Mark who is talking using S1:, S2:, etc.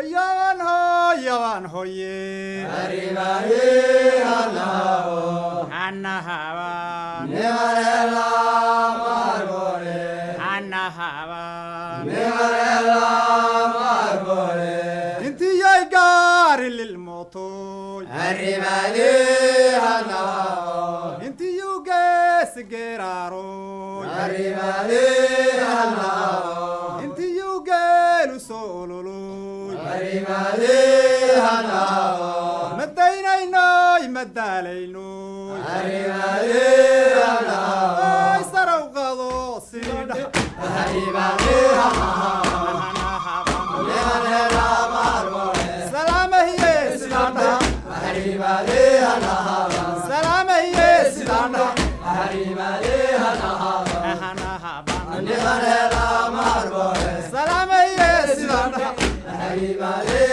S1: yawan hoye
S2: Arrivare all'ao,
S1: anahawan
S2: nevarella margore,
S1: anahawan
S2: nevarella margore.
S1: inti yay gari lil moto
S2: Arrivare all'ao,
S1: inti yuges geraro
S2: arrivare all'ao,
S1: inti yugelu sololo
S2: arrivare all'ao,
S1: madaynayno madalayno
S2: arrivare all'ao,
S1: ay saraw qado sida
S2: arrivare all'ao, nevarella margore,
S1: salamahiye sidanda
S2: arrivare all'ao,
S1: salamahiye sidanda
S2: arrivare all'ao,
S1: ahanahaban
S2: nevarella margore,
S1: salamahiye sidanda
S2: arrivare